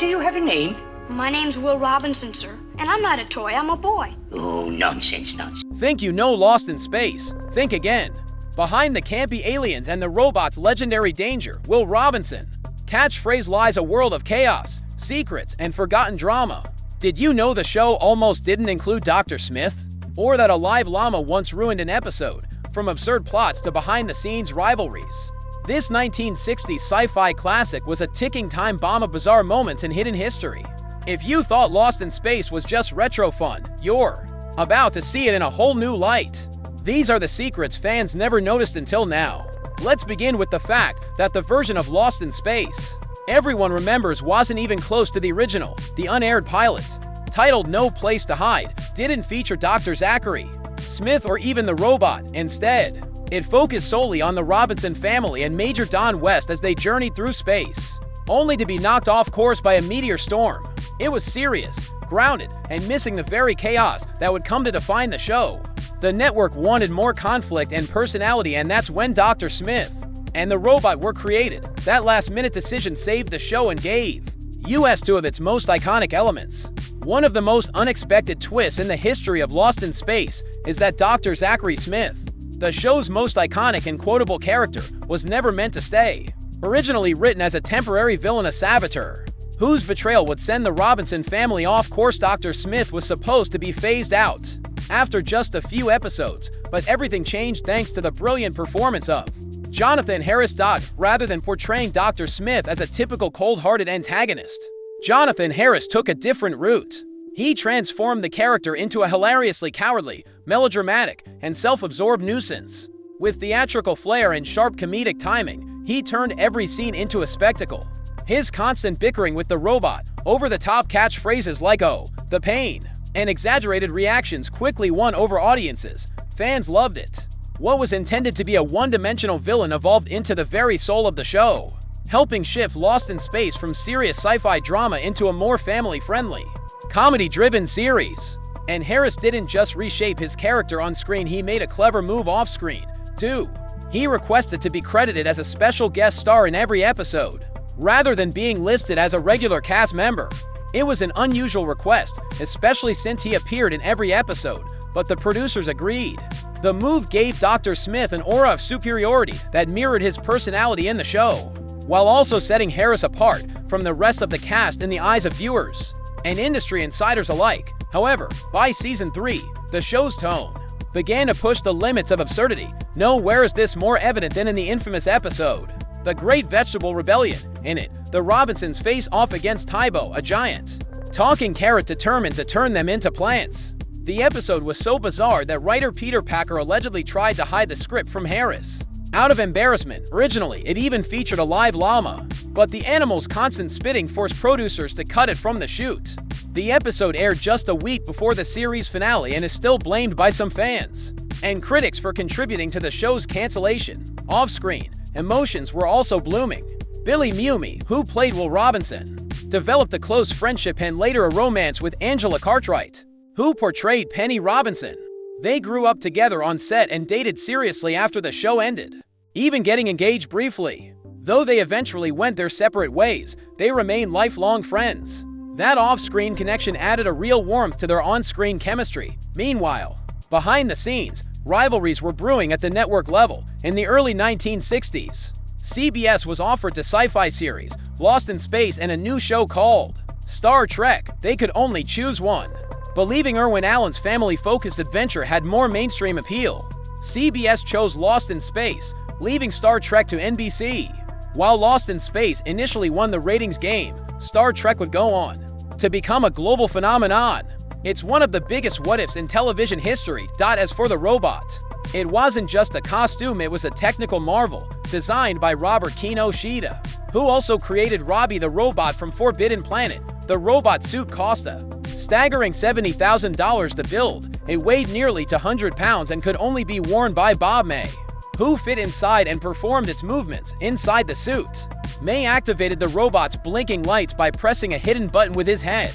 Do you have a name? My name's Will Robinson, sir. And I'm not a toy, I'm a boy. Oh, nonsense. Think you know Lost in Space? Think again. Behind the campy aliens and the robots' legendary danger, Will Robinson. Catchphrase lies a world of chaos, secrets, and forgotten drama. Did you know the show almost didn't include Dr. Smith? Or that a live llama once ruined an episode, from absurd plots to behind-the-scenes rivalries? This 1960s sci-fi classic was a ticking time bomb of bizarre moments in hidden history. If you thought Lost in Space was just retro fun, you're about to see it in a whole new light. These are the secrets fans never noticed until now. Let's begin with the fact that the version of Lost in Space everyone remembers wasn't even close to the original. The unaired pilot, titled No Place to Hide, didn't feature Dr. Zachary, Smith, or even the robot. Instead, it focused solely on the Robinson family and Major Don West as they journeyed through space, only to be knocked off course by a meteor storm. It was serious, grounded, and missing the very chaos that would come to define the show. The network wanted more conflict and personality, and that's when Dr. Smith and the robot were created. That last-minute decision saved the show and gave us two of its most iconic elements. One of the most unexpected twists in the history of Lost in Space is that Dr. Zachary Smith, the show's most iconic and quotable character, was never meant to stay. Originally written as a temporary villainous saboteur, whose betrayal would send the Robinson family off course, Dr. Smith was supposed to be phased out after just a few episodes, but everything changed thanks to the brilliant performance of Jonathan Harris. Rather than portraying Dr. Smith as a typical cold-hearted antagonist, Jonathan Harris took a different route. He transformed the character into a hilariously cowardly, melodramatic, and self-absorbed nuisance. With theatrical flair and sharp comedic timing, he turned every scene into a spectacle. His constant bickering with the robot, over-the-top catchphrases like "oh, the pain," and exaggerated reactions quickly won over audiences. Fans loved it. What was intended to be a one-dimensional villain evolved into the very soul of the show, helping shift Lost in Space from serious sci-fi drama into a more family-friendly, comedy-driven series. And Harris didn't just reshape his character on screen, he made a clever move off-screen, too. He requested to be credited as a special guest star in every episode, rather than being listed as a regular cast member. It was an unusual request, especially since he appeared in every episode, but the producers agreed. The move gave Dr. Smith an aura of superiority that mirrored his personality in the show, while also setting Harris apart from the rest of the cast in the eyes of viewers and industry insiders alike. However, by season 3, the show's tone began to push the limits of absurdity. Nowhere is this more evident than in the infamous episode, The Great Vegetable Rebellion. In it, the Robinsons face off against Tybo, a giant talking carrot determined to turn them into plants. The episode was so bizarre that writer Peter Packer allegedly tried to hide the script from Harris out of embarrassment. Originally, it even featured a live llama, but the animal's constant spitting forced producers to cut it from the shoot. The episode aired just a week before the series finale and is still blamed by some fans and critics for contributing to the show's cancellation. Off-screen, emotions were also blooming. Billy Mumy, who played Will Robinson, developed a close friendship and later a romance with Angela Cartwright, who portrayed Penny Robinson. They grew up together on set and dated seriously after the show ended, even getting engaged briefly. Though they eventually went their separate ways, they remain lifelong friends. That off-screen connection added a real warmth to their on-screen chemistry. Meanwhile, behind the scenes, rivalries were brewing at the network level. In the early 1960s, CBS was offered to sci-fi series Lost in Space and a new show called Star Trek. They could only choose one, believing Irwin Allen's family-focused adventure had more mainstream appeal. CBS chose Lost in Space, leaving Star Trek to NBC. While Lost in Space initially won the ratings game, Star Trek would go on to become a global phenomenon. It's one of the biggest what-ifs in television history. As for the robot, it wasn't just a costume, it was a technical marvel, designed by Robert Kinoshita, who also created Robbie the Robot from Forbidden Planet. The robot suit cost a staggering $70,000 to build. It weighed nearly 200 pounds and could only be worn by Bob May, who fit inside and performed its movements inside the suit. May activated the robot's blinking lights by pressing a hidden button with his head.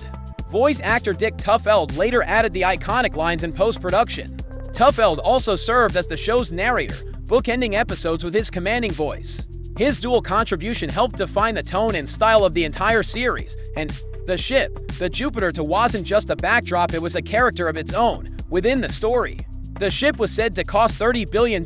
Voice actor Dick Tuffeld later added the iconic lines in post-production. Tuffeld also served as the show's narrator, bookending episodes with his commanding voice. His dual contribution helped define the tone and style of the entire series, and the ship, the Jupiter, wasn't just a backdrop, it was a character of its own within the story. The ship was said to cost $30 billion,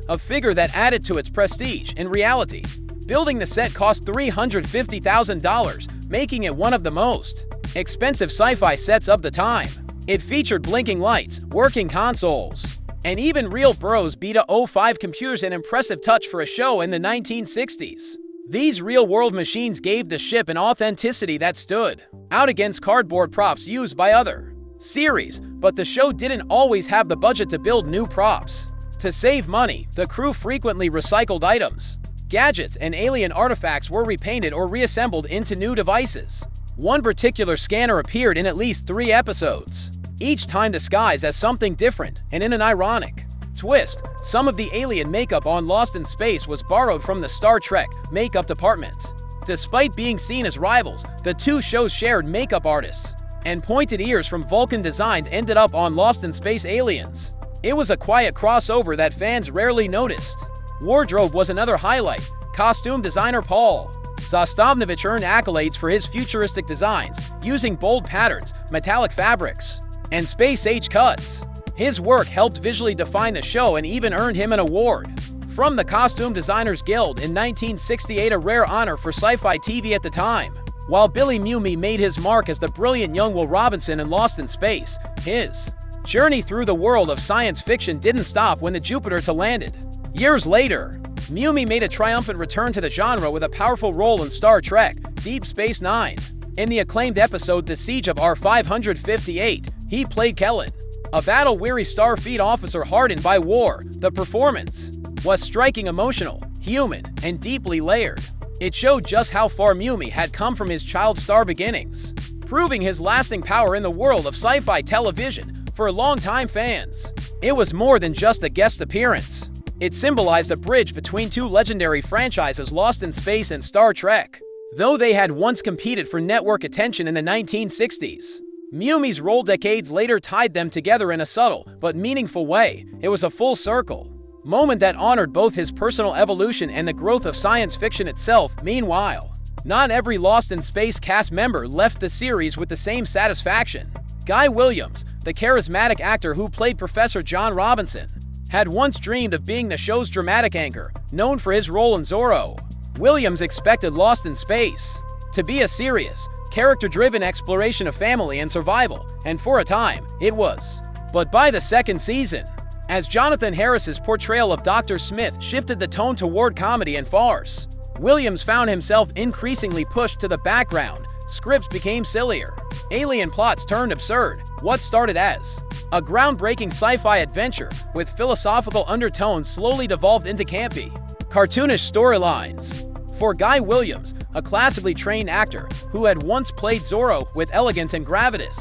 a figure that added to its prestige. In reality, building the set cost $350,000, making it one of the most expensive sci-fi sets of the time. It featured blinking lights, working consoles, and even real Burroughs Beta 05 computers, an impressive touch for a show in the 1960s. These real-world machines gave the ship an authenticity that stood out against cardboard props used by other series, but the show didn't always have the budget to build new props. To save money, the crew frequently recycled items. Gadgets and alien artifacts were repainted or reassembled into new devices. One particular scanner appeared in at least 3 episodes, each time disguised as something different, and in an ironic twist, some of the alien makeup on Lost in Space was borrowed from the Star Trek makeup department. Despite being seen as rivals, the two shows shared makeup artists, and pointed ears from Vulcan designs ended up on Lost in Space Aliens. It was a quiet crossover that fans rarely noticed. Wardrobe was another highlight. Costume designer Paul Zastavnovich earned accolades for his futuristic designs, using bold patterns, metallic fabrics, and space-age cuts. His work helped visually define the show and even earned him an award from the Costume Designers Guild in 1968, a rare honor for sci-fi TV at the time. While Billy Mumy made his mark as the brilliant young Will Robinson in Lost in Space, his journey through the world of science fiction didn't stop when the Jupiter landed. Years later, Mumy made a triumphant return to the genre with a powerful role in Star Trek: Deep Space Nine. In the acclaimed episode The Siege of R-558, he played Kellen, a battle-weary Starfleet officer hardened by war. The performance was striking, emotional, human, and deeply layered. It showed just how far Mumy had come from his child star beginnings, proving his lasting power in the world of sci-fi television for longtime fans. It was more than just a guest appearance. It symbolized a bridge between two legendary franchises, Lost in Space and Star Trek. Though they had once competed for network attention in the 1960s, Mumy's role decades later tied them together in a subtle but meaningful way. It was a full circle moment that honored both his personal evolution and the growth of science fiction itself. Meanwhile, not every Lost in Space cast member left the series with the same satisfaction. Guy Williams, the charismatic actor who played Professor John Robinson, had once dreamed of being the show's dramatic anchor, known for his role in Zorro. Williams expected Lost in Space to be a serious, character-driven exploration of family and survival, and for a time, it was. But by the second season, as Jonathan Harris's portrayal of Dr. Smith shifted the tone toward comedy and farce, Williams found himself increasingly pushed to the background. Scripts became sillier. Alien plots turned absurd. What started as a groundbreaking sci-fi adventure with philosophical undertones slowly devolved into campy, cartoonish storylines. For Guy Williams, a classically trained actor who had once played Zorro with elegance and gravitas,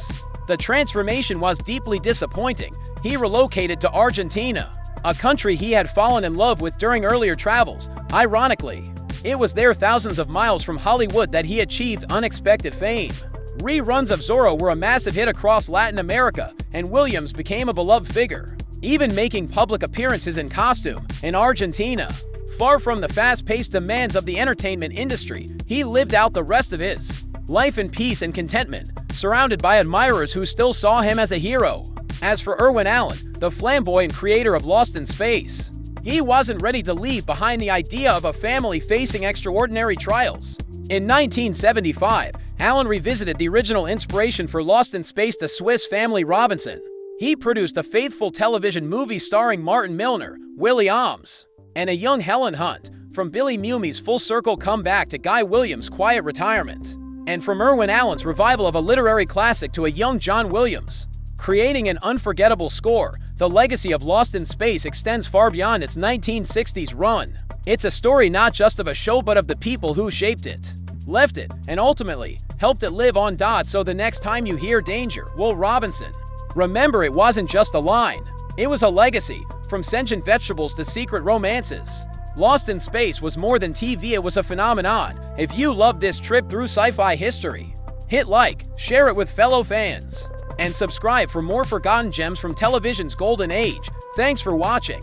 the transformation was deeply disappointing. He relocated to Argentina, a country he had fallen in love with during earlier travels. Ironically, it was there, thousands of miles from Hollywood, that he achieved unexpected fame. Reruns of Zorro were a massive hit across Latin America, and Williams became a beloved figure, even making public appearances in costume in Argentina. Far from the fast-paced demands of the entertainment industry, he lived out the rest of his life in peace and contentment, surrounded by admirers who still saw him as a hero. As for Irwin Allen, the flamboyant creator of Lost in Space, he wasn't ready to leave behind the idea of a family facing extraordinary trials. In 1975, Allen revisited the original inspiration for Lost in Space, the Swiss Family Robinson. He produced a faithful television movie starring Martin Milner, Willie Aames, and a young Helen Hunt. From Billy Mumy's full-circle comeback to Guy Williams' quiet retirement, and from Irwin Allen's revival of a literary classic to a young John Williams creating an unforgettable score, the legacy of Lost in Space extends far beyond its 1960s run. It's a story not just of a show but of the people who shaped it, left it, and ultimately helped it live on. So the next time you hear danger, Will Robinson, remember it wasn't just a line. It was a legacy, from sentient vegetables to secret romances. Lost in Space was more than TV, it was a phenomenon. If you love this trip through sci-fi history, hit like, share it with fellow fans, and subscribe for more forgotten gems from television's golden age. Thanks for watching.